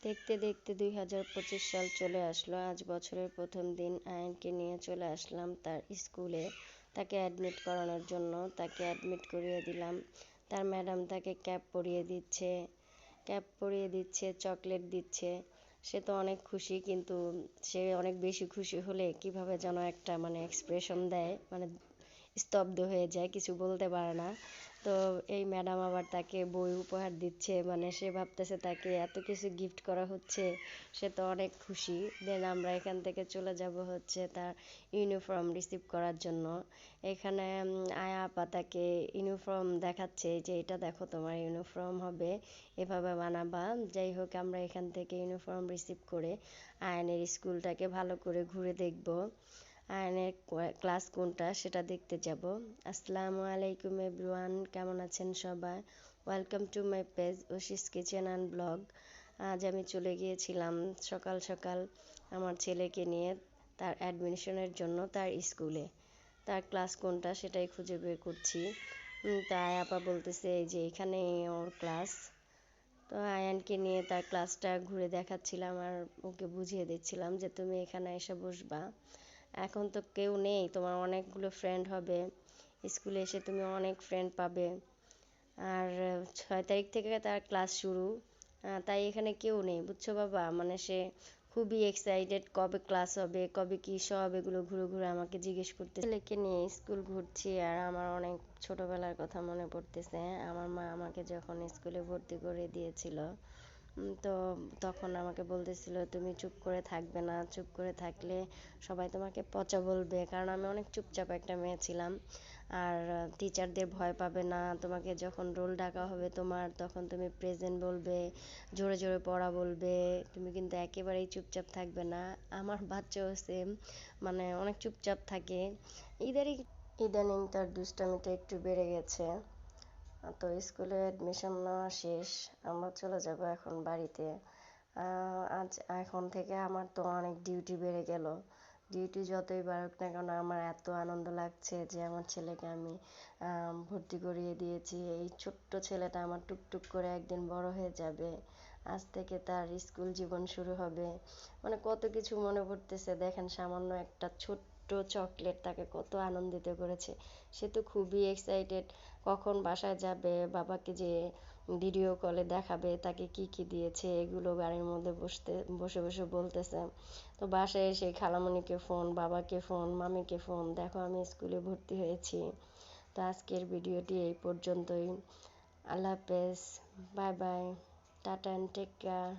দেখতে দেখতে 2025 সাল চলে আসলো। আজ বছরের প্রথম দিন আয়ানকে নিয়ে চলে আসলাম তার স্কুলে। তাকে অ্যাডমিট করানোর জন্য তাকে অ্যাডমিট করিয়ে দিলাম। তার ম্যাডাম তাকে ক্যাপ পরিয়ে দিচ্ছে, চকলেট দিচ্ছে। সে তো অনেক খুশি, কিন্তু সে অনেক বেশি খুশি হলে কিভাবে যেন একটা এক্সপ্রেশন দেয়, স্তব্ধ হয়ে যায়, কিছু বলতে পারে না। তো এই ম্যাডাম আবার তাকে বই উপহার দিচ্ছে, সে ভাবতেছে তাকে এত কিছু গিফট করা হচ্ছে, সে তো অনেক খুশি। দেন আমরা এখান থেকে চলে যাব হচ্ছে তার ইউনিফর্ম রিসিভ করার জন্য। এখানে আয়া আপা তাকে ইউনিফর্ম দেখাচ্ছে যে এটা দেখো তোমার ইউনিফর্ম হবে, এভাবে বানাবা। যাই হোক, আমরা এখান থেকে ইউনিফর্ম রিসিভ করে আয়ানের স্কুলটাকে ভালো করে ঘুরে দেখব। আয়ানের ক্লাস কোনটা সেটা দেখতে যাব। আসসালামু আলাইকুম এভরিওয়ান, কেমন আছেন সবাই? Welcome to my page Oshi's kitchen and blog. আজ আমি চলে গিয়েছিলাম সকাল সকাল আমার ছেলেকে নিয়ে তার অ্যাডমিশনের জন্য তার স্কুলে। তার ক্লাস কোনটা সেটাই খুঁজে বের করছি। তাই আপা বলতেছে এই যে এখানেই ওর ক্লাস। তো আয়ানকে নিয়ে তার ক্লাসটা ঘুরে দেখাচ্ছিলাম আর ওকে বুঝিয়ে দিচ্ছিলাম যে তুমি এখানে এসে বসবা। এখন তো কেউ নেই, তোমার অনেকগুলো ফ্রেন্ড হবে, স্কুলে এসে তুমি অনেক ফ্রেন্ড পাবে। আর 6 তারিখ থেকে তার ক্লাস শুরু, তাই এখানে কেউ নেই, বুঝছো বাবা? সে খুবই এক্সাইটেড, কবে ক্লাস হবে, কবে কী সব এগুলো ঘুরে ঘুরে আমাকে জিজ্ঞেস করতে। ছেলেকে নিয়ে স্কুল ঘুরছি আর আমার অনেক ছোটোবেলার কথা মনে পড়তেছে। আমার মা আমাকে যখন স্কুলে ভর্তি করে দিয়েছিল, তো তখন আমাকে বলতেছিল তুমি চুপ করে থাকবে না, চুপ করে থাকলে সবাই তোমাকে পচা বলবে, কারণ আমি অনেক চুপচাপ একটা মেয়ে ছিলাম। আর টিচারদের ভয় পাবে না, তোমাকে যখন রোল ডাকা হবে তোমার, তখন তুমি প্রেজেন্ট বলবে, জোরে জোরে পড়া বলবে, তুমি কিন্তু একেবারেই চুপচাপ থাকবে না। আমার বাচ্চাও সেম, অনেক চুপচাপ থাকে। ইদানিং তার দুষ্টামিটা একটু বেড়ে গেছে। তো স্কুলে অ্যাডমিশন নেওয়া শেষ, আমরা চলে যাব এখন বাড়িতে। আজ এখন থেকে আমার তো অনেক ডিউটি বেড়ে গেল। ডিউটি যতই বাড়ুক না কেন, আমার এত আনন্দ লাগছে যে আমার ছেলেকে আমি ভর্তি করিয়ে দিয়েছি। এই ছোট্ট ছেলেটা আমার টুকটুক করে একদিন বড় হয়ে যাবে। আজ থেকে তার স্কুল জীবন শুরু হবে। কত কিছু মনে পড়তেছে। দেখেন, সামান্য একটা ছোট্ট চকলেট তাকে কত আনন্দিত করেছে। সে তো খুবই এক্সাইটেড, কখন বাসায় যাবে, বাবাকে যে ভিডিও কলে দেখাবে তাকে কি কি দিয়েছে, এগুলো গাড়ির মধ্যে বসে বসে বলতেছে। তো বাসায় এসে খালামণিকে ফোন, বাবাকে ফোন, মামিকে ফোন, দেখো আমি স্কুলে ভর্তি হয়েছি। তো আজকের ভিডিওটি এই পর্যন্তই। আল্লাহ হাফেজ, bye bye, tata and take care.